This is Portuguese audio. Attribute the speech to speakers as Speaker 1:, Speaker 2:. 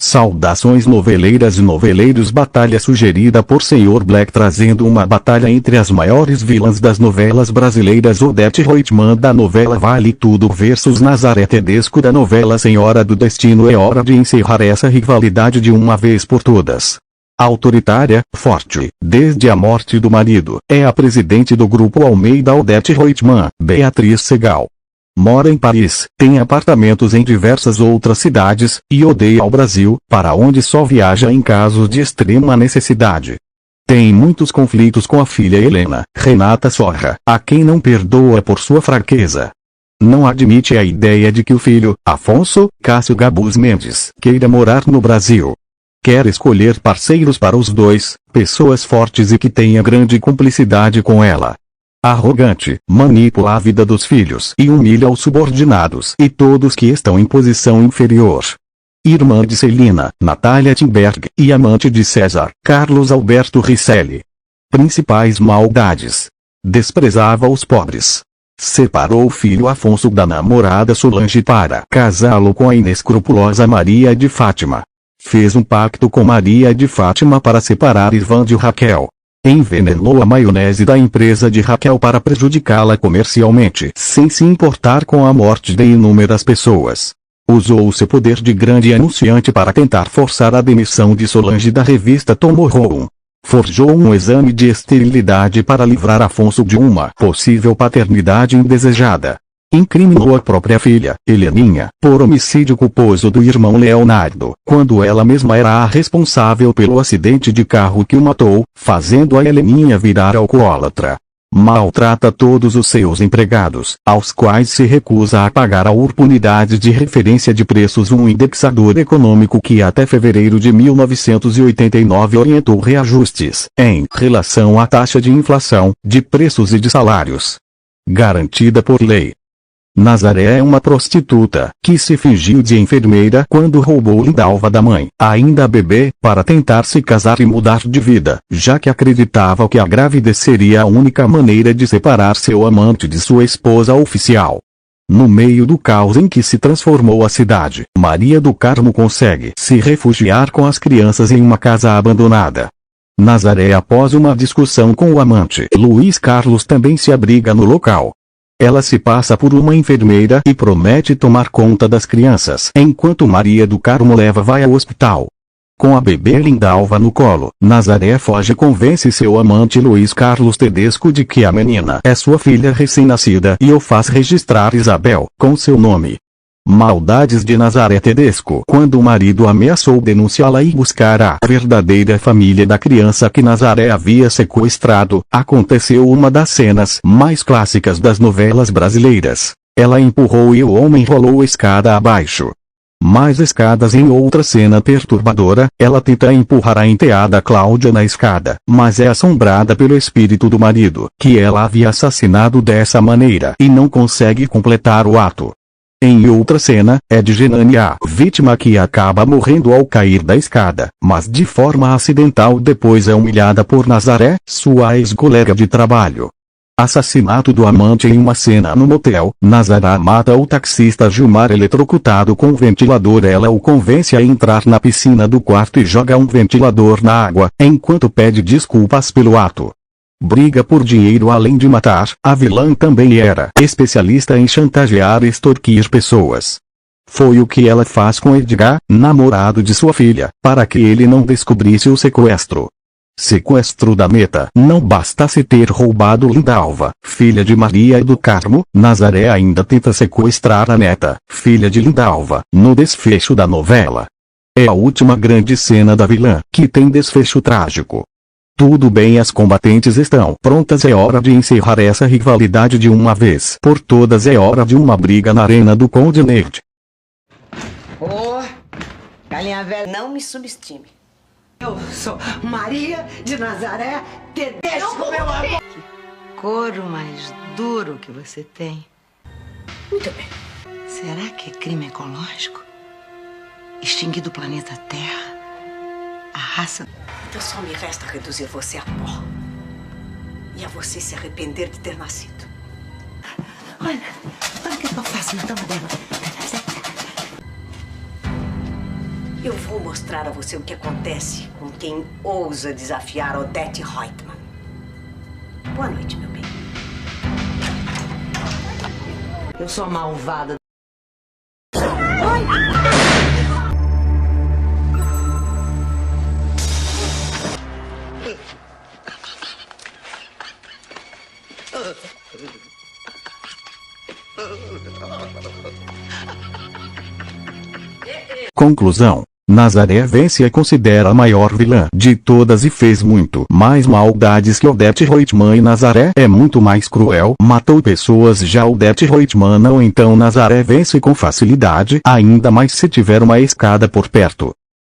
Speaker 1: Saudações noveleiras e noveleiros, batalha sugerida por Sr. Black, trazendo uma batalha entre as maiores vilãs das novelas brasileiras. Odete Roitman da novela Vale Tudo versus Nazaré Tedesco da novela Senhora do Destino. É hora de encerrar essa rivalidade de uma vez por todas. Autoritária, forte, desde a morte do marido, é a presidente do Grupo Almeida. Odete Roitman, Beatriz Segal. Mora em Paris, tem apartamentos em diversas outras cidades, e odeia o Brasil, para onde só viaja em casos de extrema necessidade. Tem muitos conflitos com a filha Helena, Renata Sorra, a quem não perdoa por sua fraqueza. Não admite a ideia de que o filho, Afonso Cássio Gabus Mendes, queira morar no Brasil. Quer escolher parceiros para os dois, pessoas fortes e que tenha grande cumplicidade com ela. Arrogante, manipula a vida dos filhos e humilha os subordinados e todos que estão em posição inferior. Irmã de Celina, Natália Timberg, e amante de César, Carlos Alberto Risselli. Principais maldades: desprezava os pobres. Separou o filho Afonso da namorada Solange para casá-lo com a inescrupulosa Maria de Fátima. Fez um pacto com Maria de Fátima para separar Ivan de Raquel. Envenenou a maionese da empresa de Raquel para prejudicá-la comercialmente, sem se importar com a morte de inúmeras pessoas. Usou o seu poder de grande anunciante para tentar forçar a demissão de Solange da revista Tomorrow. Forjou um exame de esterilidade para livrar Afonso de uma possível paternidade indesejada. Incriminou a própria filha, Heleninha, por homicídio culposo do irmão Leonardo, quando ela mesma era a responsável pelo acidente de carro que o matou, fazendo a Heleninha virar alcoólatra. Maltrata todos os seus empregados, aos quais se recusa a pagar a unidade de referência de preços, um indexador econômico que até fevereiro de 1989 orientou reajustes, em relação à taxa de inflação, de preços e de salários, garantida por lei. Nazaré é uma prostituta, que se fingiu de enfermeira quando roubou Lindalva da mãe, ainda bebê, para tentar se casar e mudar de vida, já que acreditava que a gravidez seria a única maneira de separar seu amante de sua esposa oficial. No meio do caos em que se transformou a cidade, Maria do Carmo consegue se refugiar com as crianças em uma casa abandonada. Nazaré, após uma discussão com o amante Luiz Carlos, também se abriga no local. Ela se passa por uma enfermeira e promete tomar conta das crianças enquanto Maria do Carmo vai ao hospital. Com a bebê Lindalva no colo, Nazaré foge e convence seu amante Luiz Carlos Tedesco de que a menina é sua filha recém-nascida e o faz registrar Isabel, com seu nome. Maldades de Nazaré Tedesco. Quando o marido ameaçou denunciá-la e buscar a verdadeira família da criança que Nazaré havia sequestrado, aconteceu uma das cenas mais clássicas das novelas brasileiras. Ela empurrou e o homem rolou escada abaixo. Mais escadas. Em outra cena perturbadora, ela tenta empurrar a enteada Cláudia na escada, mas é assombrada pelo espírito do marido, que ela havia assassinado dessa maneira, e não consegue completar o ato. Em outra cena, é de Genani a vítima, que acaba morrendo ao cair da escada, mas de forma acidental. Depois é humilhada por Nazaré, sua ex-colega de trabalho. Assassinato do amante. Em uma cena no motel, Nazaré mata o taxista Gilmar eletrocutado com um ventilador. Ela o convence a entrar na piscina do quarto e joga um ventilador na água, enquanto pede desculpas pelo ato. Briga por dinheiro. Além de matar, a vilã também era especialista em chantagear e extorquir pessoas. Foi o que ela faz com Edgar, namorado de sua filha, para que ele não descobrisse o sequestro. Sequestro da neta. Não bastasse ter roubado Lindalva, filha de Maria do Carmo, Nazaré ainda tenta sequestrar a neta, filha de Lindalva, no desfecho da novela. É a última grande cena da vilã, que tem desfecho trágico. Tudo bem, as combatentes estão prontas. É hora de encerrar essa rivalidade de uma vez por todas. É hora de uma briga na arena do Conde Nerd.
Speaker 2: Oh, galinha velha, não me subestime.
Speaker 3: Eu sou Maria de Nazaré Tedesco, meu amor.
Speaker 2: Que couro mais duro que você tem.
Speaker 3: Muito bem.
Speaker 2: Será que é crime ecológico? Extinguir do planeta Terra a raça...
Speaker 3: Então só me resta reduzir você a pó. E a você se arrepender de ter nascido. Olha o que eu faço na cama dela. Eu vou mostrar a você o que acontece com quem ousa desafiar Odette Reutemann. Boa noite, meu bem.
Speaker 2: Eu sou a malvada.
Speaker 1: Conclusão. Nazaré vence e considera a maior vilã de todas e fez muito mais maldades que Odette Reutemann, e Nazaré é muito mais cruel, matou pessoas. Já Odette Reutemann não, então Nazaré vence com facilidade, ainda mais se tiver uma escada por perto.